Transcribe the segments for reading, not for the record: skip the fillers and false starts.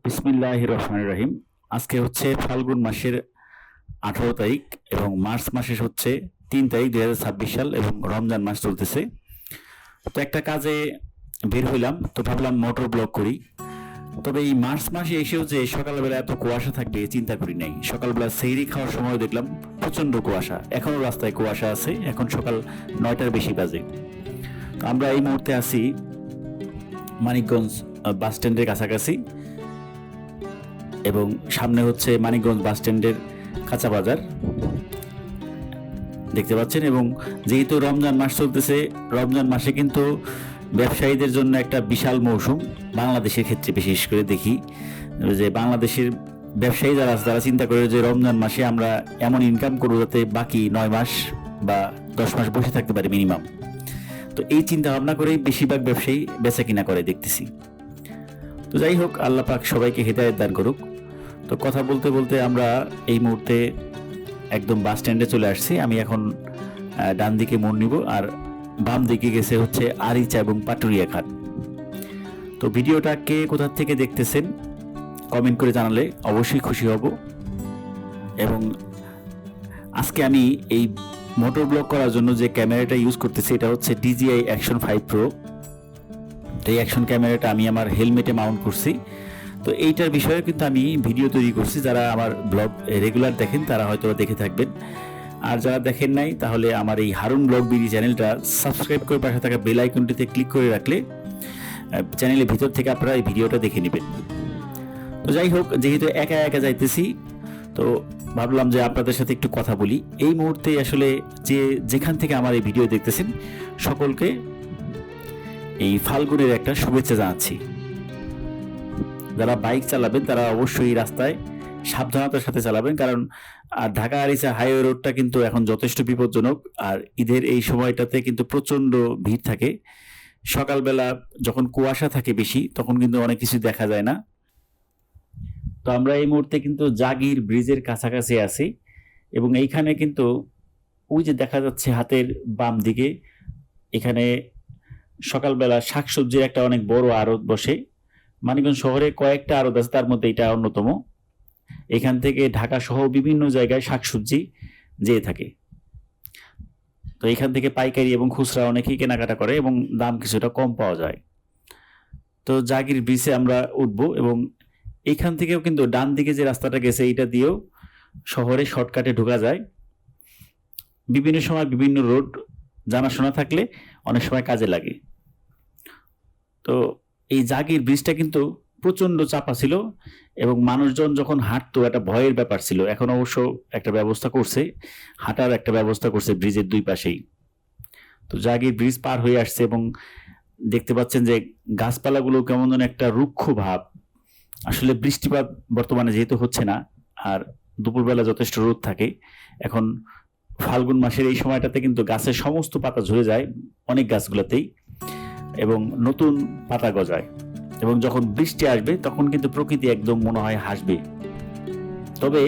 বিসমিল্লাহির রহমানির রহিম। আজকে হচ্ছে ফাল্গুন মাসের 18 তারিখ এবং মার্চ মাসে হচ্ছে 3 তারিখ 2026 সাল এবং রমজান মাস চলতেছে। তো একটা কাজে বের হইলাম, তো ভাবলাম মোটর ব্লগ করি। তবে এই মার্চ মাসে এসেও যে সকালবেলা এত কুয়াশা থাকবে চিন্তা করি নাই। সকালবেলা সেহরি খাওয়ার সময় দেখলাম প্রচণ্ড কুয়াশা, এখনও রাস্তায় কুয়াশা আছে। এখন সকাল 9টার বেশি বাজে। তো আমরা এই মুহূর্তে আছি মানিকগঞ্জ বাস স্ট্যান্ডের কাছাকাছি এবং সামনে হচ্ছে মানিকগঞ্জ বাস স্ট্যান্ডের কাঁচা বাজার দেখতে পাচ্ছেন। এবং যেহেতু রমজান মাস চলতেছে, রমজান মাসে কিন্তু ব্যবসায়ীদের জন্য একটা বিশাল মৌসুম। বাংলাদেশের ক্ষেত্রে বিশেষ করে দেখি যে বাংলাদেশের ব্যবসায়ী যারা চিন্তা করে যে রমজান মাসে আমরা এমন ইনকাম করবো যাতে বাকি 9 মাস বা 10 মাস বসে থাকতে পারে মিনিমাম। তো এই চিন্তা ভাবনা করেই বেশিরভাগ ব্যবসায়ী বেচা কিনা করে দেখতেছি। তো যাই হোক, আল্লাহ পাক সবাইকে হেদায়েত দান করুক। তো কথা বলতে বলতে আমরা এই মুহূর্তে একদম বাস স্ট্যান্ডে চলে আসছি। আমি এখন ডান দিকে মোড় নিব, আর বাম দিকে গেছে হচ্ছে আরিচা এবং পাটুরিয়া ঘাট। তো ভিডিওটা কে কোথা থেকে দেখতেছেন কমেন্ট করে জানালে অবশ্যই খুশি হব। এবং আজকে আমি এই মোটর ব্লগ করার জন্য যে ক্যামেরাটা ইউজ করতেছি এটা হচ্ছে DJI Action 5 Pro। তো এই অ্যাকশন ক্যামেরাটা আমি আমার হেলমেটে মাউন্ট করছি। তো এইটার বিষয়ে কিন্তু আমি ভিডিও তৈরি করছি। যারা আমার ব্লগ রেগুলার দেখেন তারা হয়তো দেখে থাকবেন, আর যারা দেখেন নাই তাহলে আমার এই হারুন ব্লগ বিডি চ্যানেলটা সাবস্ক্রাইব করে পাশে থাকা বেল আইকনটিতে ক্লিক করে রাখলে চ্যানেলের ভিতর থেকে আপনারা এই ভিডিওটা দেখে নেবেন। তো যাই হোক, যেহেতু একা একা যাইতেছি তো ভাবলাম যে আপনাদের সাথে একটু কথা বলি। এই মুহূর্তে আসলে যেখান থেকে আমার এই ভিডিও দেখতেছেন সকলকে এই ফাল্গুনের একটা শুভেচ্ছা জানাচ্ছি। যারা বাইক চালাবেন তারা অবশ্যই রাস্তায় সাবধানতার সাথে চালাবেন, কারণ ঢাকা আরিচা হাইওয়ে রোডটা কিন্তু এখন যথেষ্ট বিপজ্জনক। আর ঈদের এই সময়টাতে কিন্তু প্রচণ্ড ভিড় থাকে। সকালবেলা যখন কুয়াশা থাকে বেশি তখন কিন্তু অনেক কিছু দেখা যায় না। তো আমরা এই মুহূর্তে কিন্তু জাগির ব্রিজের কাছাকাছি আছি এবং এইখানে কিন্তু ওই যে দেখা যাচ্ছে হাতের বাম দিকে, এখানে সকালবেলা শাকসবজির একটা অনেক বড় আড়ত বসে। মানিকগঞ্জ শহরে কয়েকটা আড়ত আছে, তার মধ্যে এটা অন্যতম। এখান থেকে ঢাকা সহ বিভিন্ন জায়গায় শাকসবজি যেয়ে থাকে। তো এখান থেকে পাইকারি এবং খুচরা অনেকেই কেনাকাটা করে এবং দাম কিছুটা কম পাওয়া যায়। তো জাগির ব্রিজে আমরা উঠবো এবং এইখান থেকেও কিন্তু ডান দিকে যে রাস্তাটা গেছে এইটা দিয়েও শহরে শর্টকাটে ঢোকা যায়। বিভিন্ন সময় বিভিন্ন রোড জানাশোনা থাকলে অনেক সময় কাজে লাগে। তো এই জাগির ব্রিজটা কিন্তু প্রচণ্ড চাপা ছিল এবং মানুষজন যখন হাঁটতো একটা ভয়ের ব্যাপার ছিল। এখন অবশ্য একটা ব্যবস্থা করছে, হাঁটার একটা ব্যবস্থা করছে ব্রিজের দুই পাশেই। তো জাগির ব্রিজ পার হয়ে আসছে এবং দেখতে পাচ্ছেন যে গাছপালাগুলো কেমন যেন একটা রুক্ষ ভাব। আসলে বৃষ্টিপাত বর্তমানে যেহেতু হচ্ছে না, আর দুপুরবেলা যথেষ্ট রোদ থাকে। এখন ফাল্গুন মাসের এই সময়টাতে কিন্তু গাছের সমস্ত পাতা ঝরে যায় অনেক গাছগুলোতেই এবং নতুন পাতা গজায়। এবং যখন বৃষ্টি আসবে তখন কিন্তু প্রকৃতি একদম মনে হয় হাসবে। তবে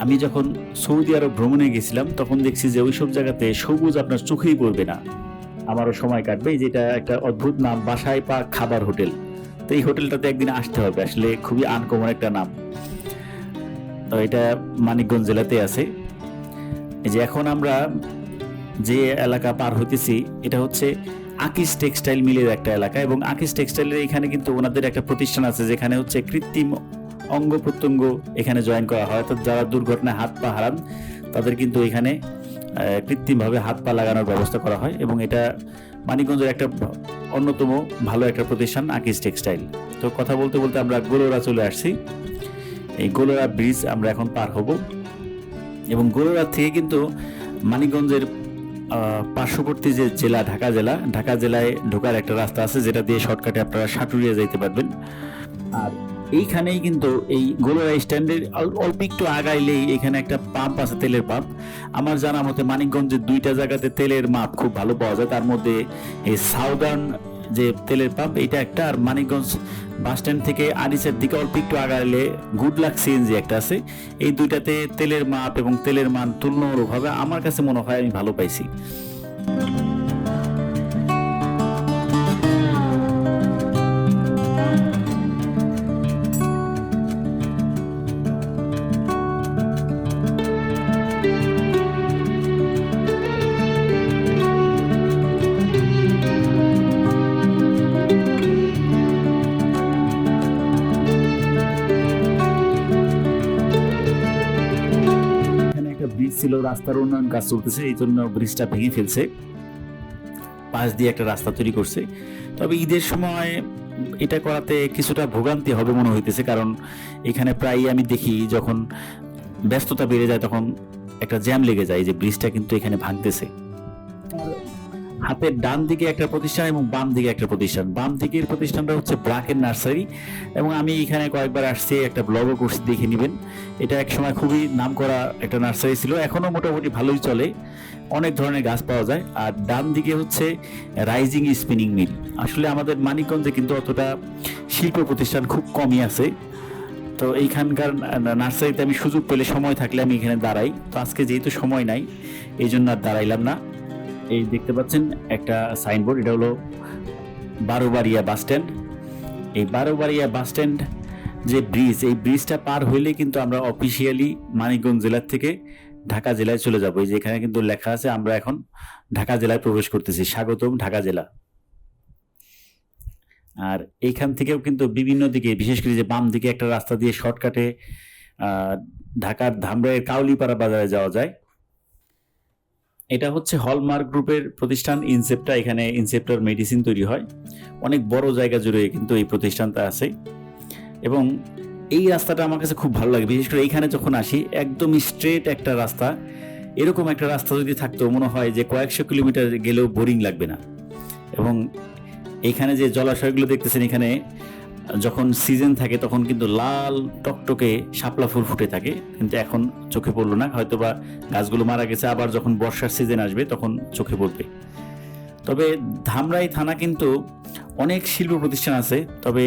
আমি যখন সৌদি আরব ভ্রমণে গেছিলাম তখন দেখছি যে ওইসব জায়গাতে সবুজ আপনার চোখেই পড়বে না। আমারও সময় কাটবে। যেটা একটা অদ্ভুত নাম, বাসায় পাক খাবার হোটেল। তো এই হোটেলটাতে একদিন আসতে হবে, আসলে খুবই আনকমন একটা নাম। তো এটা মানিকগঞ্জ জেলাতে আছে। এই যে এখন আমরা যে এলাকা পার হইতেছি এটা হচ্ছে আকিস টেক্সটাইল মিলের একটা এলাকা, এবং আকিস টেক্সটাইলের এখানে কিন্তু ওনাদের একটা প্রতিষ্ঠান আছে যেখানে হচ্ছে কৃত্রিম অঙ্গ প্রত্যঙ্গ এখানে জয়েন করা হয়। অর্থাৎ যারা দুর্ঘটনায় হাত পা হারান তাদের কিন্তু এখানে কৃত্রিমভাবে হাত পা লাগানোর ব্যবস্থা করা হয়, এবং এটা মানিকগঞ্জের একটা অন্যতম ভালো একটা প্রতিষ্ঠান আকিস টেক্সটাইল। তো কথা বলতে বলতে আমরা গোলরা চলে আসছি। এই গোলরা ব্রিজ আমরা এখন পার হব এবং গোলরা থেকে কিন্তু মানিকগঞ্জের পার্শ্ববর্তী যে জেলা ঢাকা জেলায় ঢোকার একটা রাস্তা আছে যেটা দিয়ে শর্টকাটে আপনারা সাটুরিয়া যাইতে পারবেন। আর এইখানেই কিন্তু এই গোলরা স্ট্যান্ডের অল্প একটু আগাইলেই এখানে একটা পাম্প আছে, তেলের পাম্প। আমার জানা মতে মানিকগঞ্জের 2টা জায়গাতে তেলের মাপ খুব ভালো পাওয়া যায়। তার মধ্যে এই সাউদার্ন যে তেলের পাম্প এটা একটা, আর মানিকগঞ্জ বাস স্ট্যান্ড থেকে আরিচার দিকে অল্প একটু আগাইলে গুড লাক সিএনজি একটা আছে। এই দুইটাতে তেলের মাপ এবং তেলের মান তুলনামূলকভাবে আমার কাছে মনে হয় আমি ভালো পাইছি। ছিল, রাস্তার উন্নয়ন কাজ চলতেছে, এই জন্য ব্রিজটা ভেঙে ফেলছে, পাশ দিয়ে একটা রাস্তা তৈরি করছে। তবে ঈদের সময় এটা করাতে কিছুটা ভোগান্তি হবে মনে হইতেছে, কারণ এখানে প্রায়ই আমি দেখি যখন ব্যস্ততা বেড়ে যায় তখন একটা জ্যাম লেগে যায়, যে ব্রিজটা কিন্তু এখানে ভাঙতেছে। হাতের ডান দিকে একটা প্রতিষ্ঠান এবং বাম দিকে একটা প্রতিষ্ঠান। বাম দিকের প্রতিষ্ঠানটা হচ্ছে ব্রাকের নার্সারি, এবং আমি এখানে কয়েকবার আসছি, একটা ব্লগও করছি, দেখে নেবেন। এটা এক সময় খুবই নামকরা একটা নার্সারি ছিল, এখনো মোটামুটি ভালোই চলে, অনেক ধরনের গাছ পাওয়া যায়। আর ডান দিকে হচ্ছে রাইজিং স্পিনিং মিল। আসলে আমাদের মানিকগঞ্জে কিন্তু অতটা শিল্প প্রতিষ্ঠান খুব কমই আছে, তো এইখানকার নার্সারিতে আমি সুযোগ পেলে, সময় থাকলে আমি এখানে দাঁড়াই। তো আজকে যেহেতু সময় নাই, এই জন্য আর দাঁড়াইলাম না। এই দেখতে পাচ্ছেন একটা সাইনবোর্ড, এটা হলো বারোবাড়িয়া বাস স্ট্যান্ড। এই বারোবাড়িয়া বাস স্ট্যান্ড যে ব্রিজ, এই ব্রিজটা পার হইলে কিন্তু আমরা অফিসিয়ালি মানিকগঞ্জ জেলার থেকে ঢাকা জেলায় চলে যাবো। এই যে এখানে কিন্তু লেখা আছে আমরা এখন ঢাকা জেলায় প্রবেশ করতেছি, স্বাগতম ঢাকা জেলা। আর এইখান থেকেও কিন্তু বিভিন্ন দিকে, বিশেষ করে যে বাম দিকে একটা রাস্তা দিয়ে শর্টকাটে ঢাকার ধামরাইয়ের কাউলিপাড়া বাজারে যাওয়া যায়। এটা হচ্ছে হলমার্ক গ্রুপের প্রতিষ্ঠান ইনসেপ্টা। এখানে ইনসেপ্টার মেডিসিন তৈরি হয়, অনেক বড় জায়গা জুড়ে কিন্তু এই প্রতিষ্ঠানটা আছে। এবং এই রাস্তাটা আমার কাছে খুব ভালো লাগে, বিশেষ করে এইখানে যখন আসি, একদম স্ট্রেট একটা রাস্তা। এরকম একটা রাস্তা যদি থাকতো, মনে হয় যে কয়েকশো কিলোমিটার গেলেও বোরিং লাগবে না। এবং এইখানে যে জলাশয়গুলো দেখতেছেন, এখানে যখন সিজন থাকে তখন কিন্তু লাল টকটকে শাপলা ফুল ফুটে থাকে, কিন্তু এখন চোখে পড়লো না, হয়তোবা গাছগুলো মারা গেছে। আবার যখন বর্ষার সিজন আসবে তখন চোখে পড়বে। তবে ধামরাই থানা কিন্তু অনেক শিল্প প্রতিষ্ঠান আছে, তবে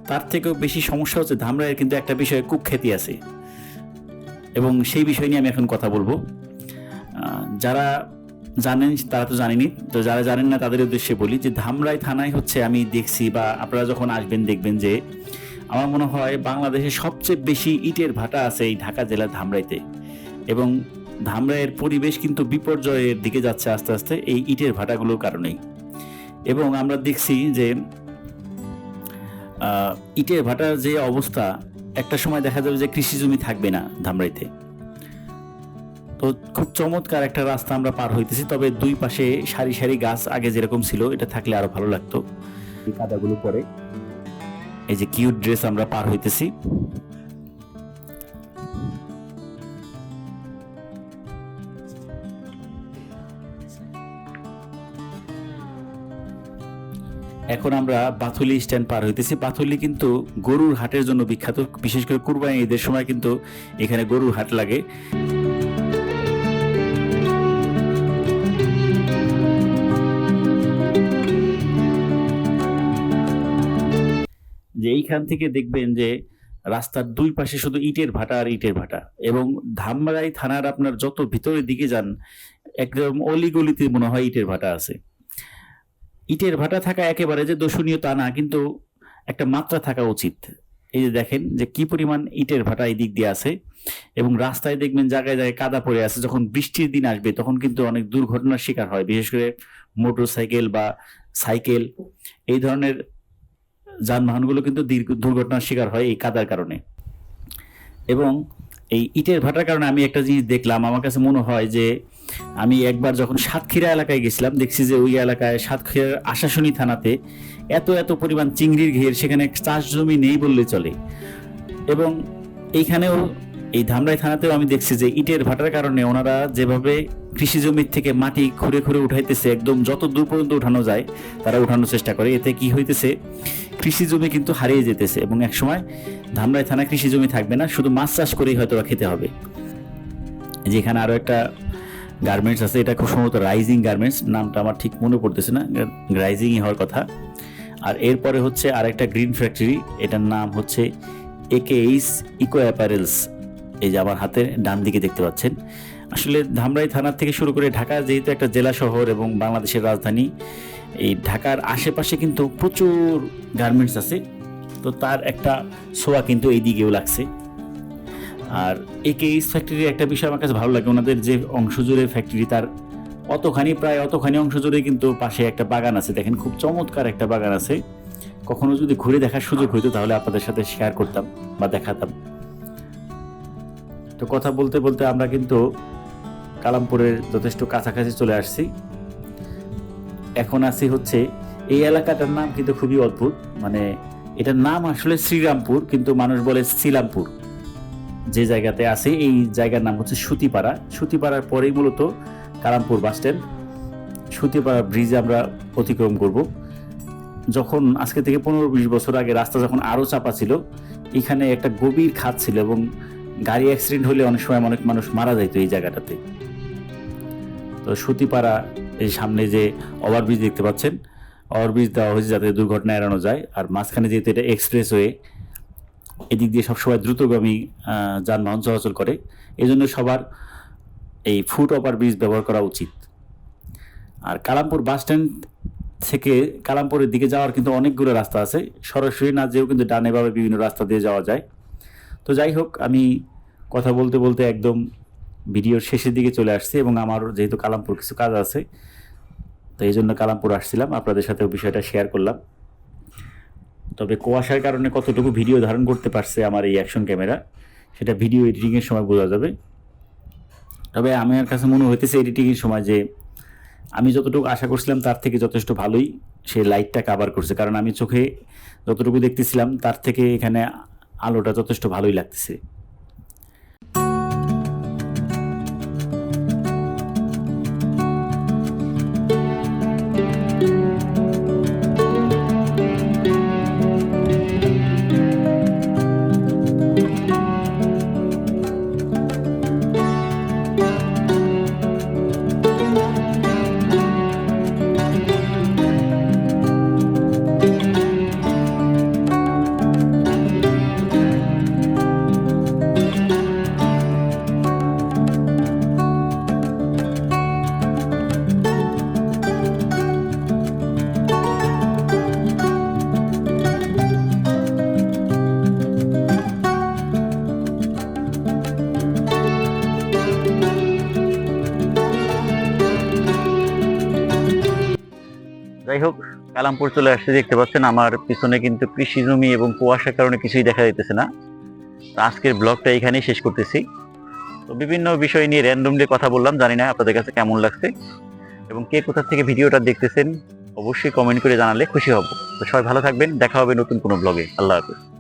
তার থেকেও বেশি সমস্যা হচ্ছে ধামরাইয়ের কিন্তু একটা বিষয়ে কুখ্যাতি আছে, এবং সেই বিষয় নিয়ে আমি এখন কথা বলবো। যারা জানেন তারা তো জানেনি, তো যারা জানেন না তাদের উদ্দেশ্যে বলি যে ধামরাই থানায় হচ্ছে, আমি দেখছি বা আপনারা যখন আসবেন দেখবেন যে আমার মনে হয় বাংলাদেশের সবচেয়ে বেশি ইটের ভাটা আছে এই ঢাকা জেলার ধামরাইতে। এবং ধামরাইয়ের পরিবেশ কিন্তু বিপর্যয়ের দিকে যাচ্ছে আস্তে আস্তে এই ইটের ভাটাগুলোর কারণেই। এবং আমরা দেখছি যে ইটের ভাটার যে অবস্থা, একটা সময় দেখা যাবে যে কৃষি জমি থাকবে না ধামরাইতে। তো খুব চমৎকার একটা রাস্তা আমরা পার হইতেছি, তবে দুই পাশে সারি সারি গাছ আগে যেরকম ছিল, এটা থাকলে আরো ভালো লাগতো। এই কাদাগুলো পরে এই যে কিউট ড্রেস আমরা পার হইতেছি। এখন আমরা বাথুলি স্ট্যান্ড পার হইতেছি। বাথুলি কিন্তু গরুর হাটের জন্য বিখ্যাত, বিশেষ করে কুরবানি ঈদের সময় কিন্তু এখানে গরুর হাট লাগে। যে এইখান থেকে দেখবেন যে রাস্তার দুই পাশে শুধু ইটের ভাটা আর ইটের ভাটা। এবং ধামরাই থানার আপনার যত ভিতরের দিকে যান, একদম অলিগলিতে মনে হয় ইটের ভাটা আছে। ইটের ভাটা থাকা একেবারে যে দোষণীয় তা না, কিন্তু একটা মাত্রা থাকা উচিত। এই যে দেখেন যে কি পরিমাণ ইটের ভাটা এই দিক দিয়ে আছে, এবং রাস্তায় দেখবেন জায়গায় জায়গায় কাদা পড়ে আছে। যখন বৃষ্টির দিন আসবে তখন কিন্তু অনেক দুর্ঘটনার শিকার হয়, বিশেষ করে মোটর সাইকেল বা সাইকেল, এই ধরনের যানবাহনগুলো কিন্তু দুর্ঘটনার শিকার হয় এই কাদার কারণে। এবং এই ইটের ভাটার কারণে আমি একটা জিনিস দেখলাম, আমার কাছে মনে হয় যে আমি একবার যখন সাতক্ষীরা এলাকায় গেছিলাম, দেখছি যে ওই এলাকায় সাতক্ষীরার আশাশুনি থানাতে এত এত পরিমাণ চিংড়ির ঘের, সেখানে চাষ জমি নেই বললে চলে। এবং এইখানেও এই ধামরাই থানাতেও আমি দেখছি যে ইটের ভাটার কারণে ওনারা যেভাবে কৃষি জমির থেকে মাটি খুঁড়ে খুঁড়ে উঠাইতেছে, একদম যত দূর পর্যন্ত উঠানো যায় তারা উঠানোর চেষ্টা করে। এতে কি হইতেছে, কৃষি জমি কিন্তু হারিয়ে যেতেছে, এবং একসময় ধামরাই থানা কৃষি জমি থাকবে না, শুধু মাছ চাষ করেই হয়তো খেতে হবে। যেখানে আরো একটা গার্মেন্টস আছে, এটা খুব সম্ভবত রাইজিং গার্মেন্টস, নামটা আমার ঠিক মনে পড়তেছে না, রাইজিংই হওয়ার কথা। আর এরপরে হচ্ছে আরেকটা গ্রিন ফ্যাক্টরি, এটার নাম হচ্ছে একেইস ইকো অ্যাপারেলস। এই যে আমার হাতের ডান দিকে দেখতে পাচ্ছেন। আসলে ধামরাই থানার থেকে শুরু করে ঢাকা যেহেতু একটা জেলা শহর এবং বাংলাদেশের রাজধানী, এই ঢাকার আশেপাশে কিন্তু প্রচুর গার্মেন্টস আছে, তো তার একটা ছোঁয়া কিন্তু এই দিকেও লাগছে। আর একেইস ফ্যাক্টরির একটা বিষয় আমার কাছে ভালো লাগে, ওনাদের যে অংশ জুড়ে ফ্যাক্টরি, তার প্রায় অতখানি অংশ জুড়ে কিন্তু পাশে একটা বাগান আছে। দেখেন খুব চমৎকার একটা বাগান আছে, কখনো যদি ঘুরে দেখার সুযোগ হইতো তাহলে আপনাদের সাথে শেয়ার করতাম বা দেখাতাম। তো কথা বলতে বলতে আমরা কিন্তু কালামপুরের যথেষ্ট কাছাকাছি চলে আসছি। এখন আছি হচ্ছে এই এলাকাটার নাম কিন্তু খুবই অদ্ভুত, মানে এটার নাম আসলে শ্রীরামপুর, কিন্তু মানুষ বলে শ্রীরামপুর। যে জায়গাতে আছে এই জায়গার নাম হচ্ছে সুতিপাড়া। সুতিপাড়ার পরেই মূলত Kalampur bus stand. Sutipara bridge আমরা অতিক্রম করব। যখন আজকে থেকে 15-20 বছর আগে রাস্তা যখন আরও চাপা ছিল, এখানে একটা গভীর খাদ ছিল এবং গাড়ি অ্যাক্সিডেন্ট হলে অনেক সময় অনেক মানুষ মারা যাইতো এই জায়গাটাতে। তো সুতিপাড়া এই সামনে যে ওভারব্রিজ দেখতে পাচ্ছেন, ওভারব্রিজ দেওয়া হয়েছে যাতে দুর্ঘটনা এড়ানো যায়। আর মাঝখানে যেহেতু এটা এক্সপ্রেসওয়ে, এদিক দিয়ে সবসময় দ্রুতগামী যানবাহন চলাচল করে, এই জন্য সবার এই ফুট ওভারব্রিজ ব্যবহার করা উচিত। আর কালামপুর বাস স্ট্যান্ড থেকে কালামপুরের দিকে যাওয়ার কিন্তু অনেকগুলো রাস্তা আছে, সরাসরি না যেও কিন্তু ডানে বামে বিভিন্ন রাস্তা দিয়ে যাওয়া যায়। তো যাই হোক, আমি কথা বলতে বলতে একদম ভিডিওর শেষের দিকে চলে আসছি এবং আমার যেহেতু কালামপুর কিছু কাজ আছে, তো এই জন্য কালামপুর আসছিলাম, আপনাদের সাথেও বিষয়টা শেয়ার করলাম। তবে কুয়াশার কারণে কতটুকু ভিডিও ধারণ করতে পারছে আমার এই অ্যাকশন ক্যামেরা, সেটা ভিডিও এডিটিংয়ের সময় বোঝা যাবে। তবে আমার কাছে মনে হইতেছে এডিটিংয়ের সময় যে আমি যতটুকু আশা করছিলাম তার থেকে যথেষ্ট ভালোই সে লাইটটা কাভার করছে, কারণ আমি চোখে যতটুকু দেখতেছিলাম তার থেকে এখানে আলোটা যথেষ্ট ভালোই লাগতেছে। যাই হোক, কালামপুর চলে আসছে, দেখতে পাচ্ছেন আমার পিছনে কিন্তু কৃষি জমি এবং কুয়াশার কারণে কিছুই দেখা যাইতেছে না। তো আজকের ব্লগটা এখানেই শেষ করতেছি। তো বিভিন্ন বিষয় নিয়ে র্যান্ডমলি কথা বললাম, জানি না আপনাদের কাছে কেমন লাগছে এবং কে কোথা থেকে ভিডিওটা দেখতেছেন অবশ্যই কমেন্ট করে জানালে খুশি হব। তো সবাই ভালো থাকবেন, দেখা হবে নতুন কোনো ব্লগে। আল্লাহ হাফেজ।